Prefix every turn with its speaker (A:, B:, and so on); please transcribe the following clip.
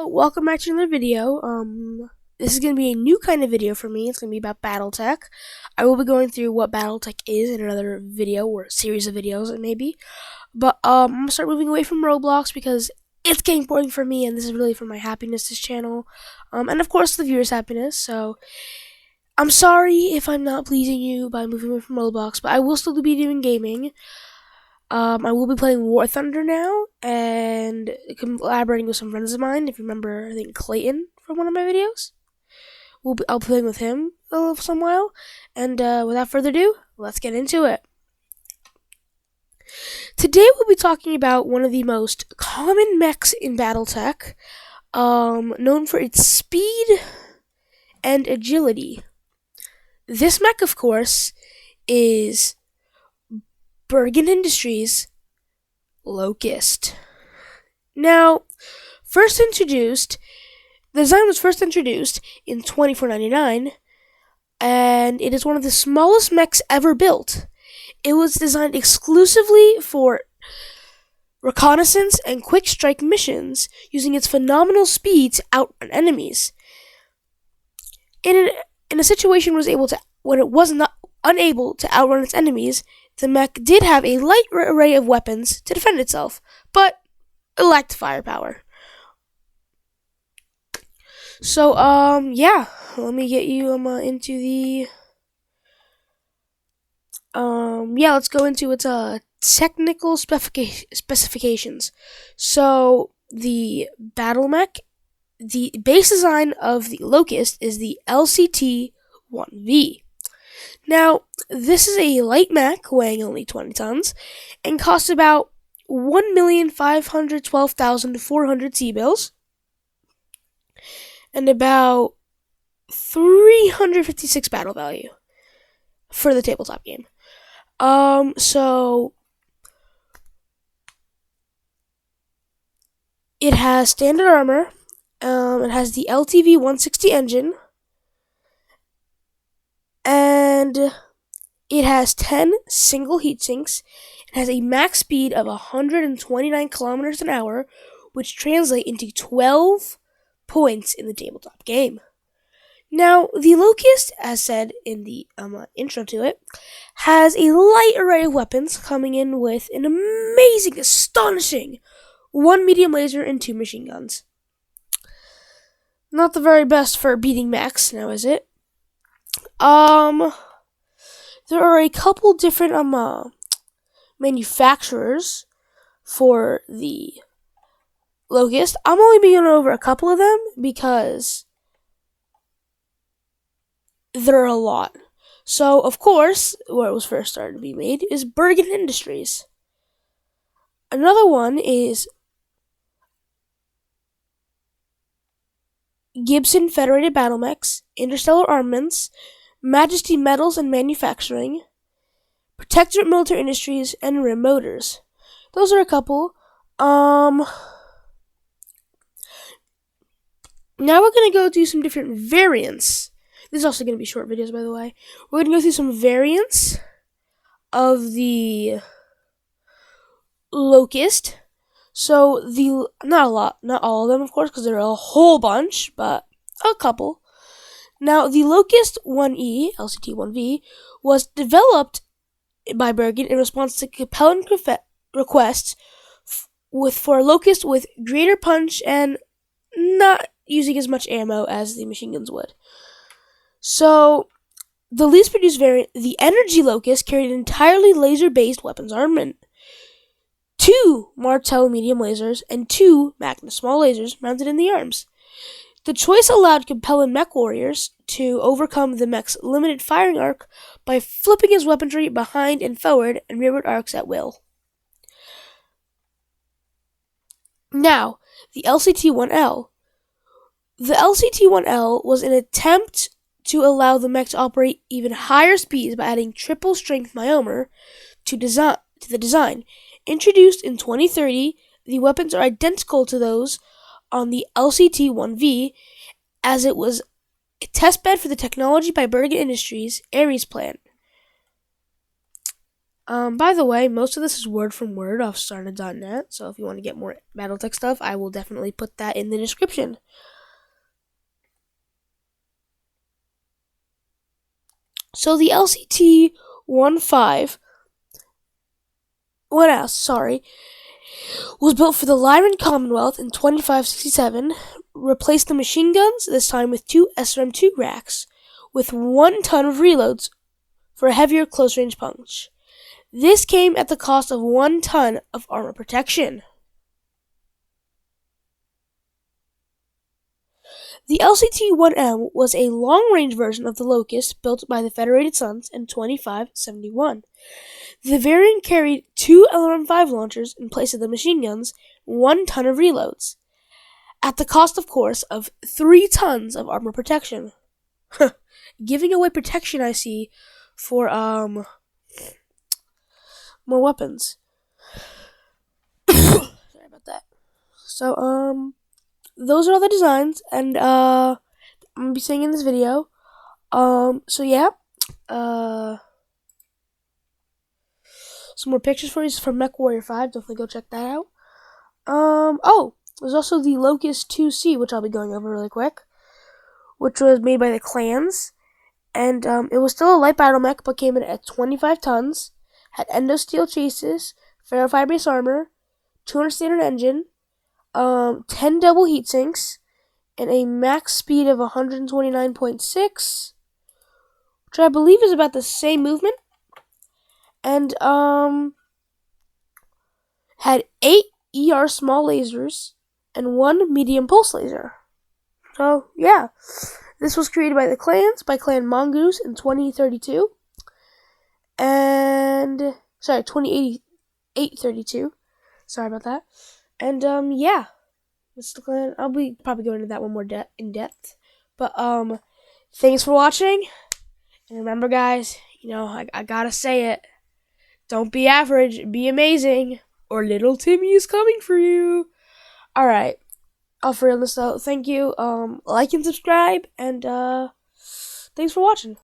A: welcome back to another video. This is going to be a new kind of video for me. It's going to be about Battletech. I will be going through what Battletech is in another video, or a series of videos it may be. But I'm going to start moving away from Roblox because it's getting boring for me, and this is really for my happiness, this channel. And of course the viewers' happiness, so I'm sorry if I'm not pleasing you by moving away from Roblox, but I will still be doing gaming. I will be playing War Thunder now, and collaborating with some friends of mine. If you remember, I think Clayton from one of my videos. I'll be playing with him for some while. And without further ado, let's get into it. Today we'll be talking about one of the most common mechs in Battletech, known for its speed and agility. This mech, of course, is Bergen Industries' Locust. Now, the design was first introduced in $24.99, and it is one of the smallest mechs ever built. It was designed exclusively for reconnaissance and quick strike missions, using its phenomenal speed to outrun enemies. In a situation when it was not unable to outrun its enemies, the mech did have a light array of weapons to defend itself, but it lacked firepower. So, yeah, let me get you into the let's go into its technical specifications. So, the battle mech, the base design of the Locust is the LCT-1V. Now, this is a light mech weighing only 20 tons and costs about 1,512,400 C-bills and about 356 battle value for the tabletop game. So it has standard armor. It has the LTV-160 engine. And it has 10 single heat sinks. It has a max speed of 129 kilometers an hour, which translate into 12 points in the tabletop game. Now, the Locust, as said in the intro to it, has a light array of weapons, coming in with an amazing, astonishing 1 medium laser and 2 machine guns. Not the very best for beating mechs, now is it? There are a couple different manufacturers for the Locust. I'm only going over a couple of them because there are a lot. So, of course, where it was first started to be made is Bergen Industries. Another one is Gibson Federated Battle Mechs, Interstellar Armaments, Majesty Metals and Manufacturing, Protectorate Military Industries, and Rim Motors. Those are a couple. Now we're going to go through some different variants. This is also going to be short videos, by the way. We're going to go through some variants of the Locust. So, not all of them, of course, because there are a whole bunch, but a couple. Now, the Locust 1E, LCT-1V, was developed by Bergen in response to compelling requests for a Locust with greater punch and not using as much ammo as the machine guns would. So, the least produced variant, the Energy Locust, carried entirely laser-based weapons armament. 2 Martel medium lasers and 2 Magnus small lasers mounted in the arms. The choice allowed compelling mech warriors to overcome the mech's limited firing arc by flipping his weaponry behind and forward and rearward arcs at will. Now, the LCT-1L. The LCT-1L was an attempt to allow the mech to operate even higher speeds by adding triple strength myomer to the design. Introduced in 2030, the weapons are identical to those on the LCT-1V, as it was a testbed for the technology by Bergen Industries' Ares plant. By the way, most of this is word from word off started.net, so if you want to get more Battletech stuff, I will definitely put that in the description. So the LCT 1S, was built for the Lyran Commonwealth in 2567, replaced the machine guns, this time with 2 SRM-2 racks, with 1 ton of reloads for a heavier close-range punch. This came at the cost of 1 ton of armor protection. The LCT-1M was a long-range version of the Locust built by the Federated Sons in 2571. The variant carried 2 LRM-5 launchers in place of the machine guns, 1 ton of reloads, at the cost, of course, of 3 tons of armor protection. Giving away protection, I see, for, more weapons. Sorry about that. So, those are all the designs, and, I'm gonna be saying in this video. So yeah, some more pictures for you from MechWarrior 5. Definitely go check that out. Oh, there's also the Locust 2C, which I'll be going over really quick, which was made by the clans, and it was still a light battle mech, but came in at 25 tons, had endo-steel chases, ferrofibrous armor, 200 standard engine, 10 double heat sinks, and a max speed of 129.6, which I believe is about the same movement, and had 8 ER small lasers and 1 medium pulse laser. So yeah, this was created by the clans, by Clan Mongoose in 2032, and 2088-32. Sorry about that. And yeah, it's the clan. I'll be probably going into that one more in depth. But thanks for watching, and remember, guys, I gotta say it. Don't be average, be amazing, or little Timmy is coming for you. Alright, I'll for real this out. Thank you. Like and subscribe, and thanks for watching.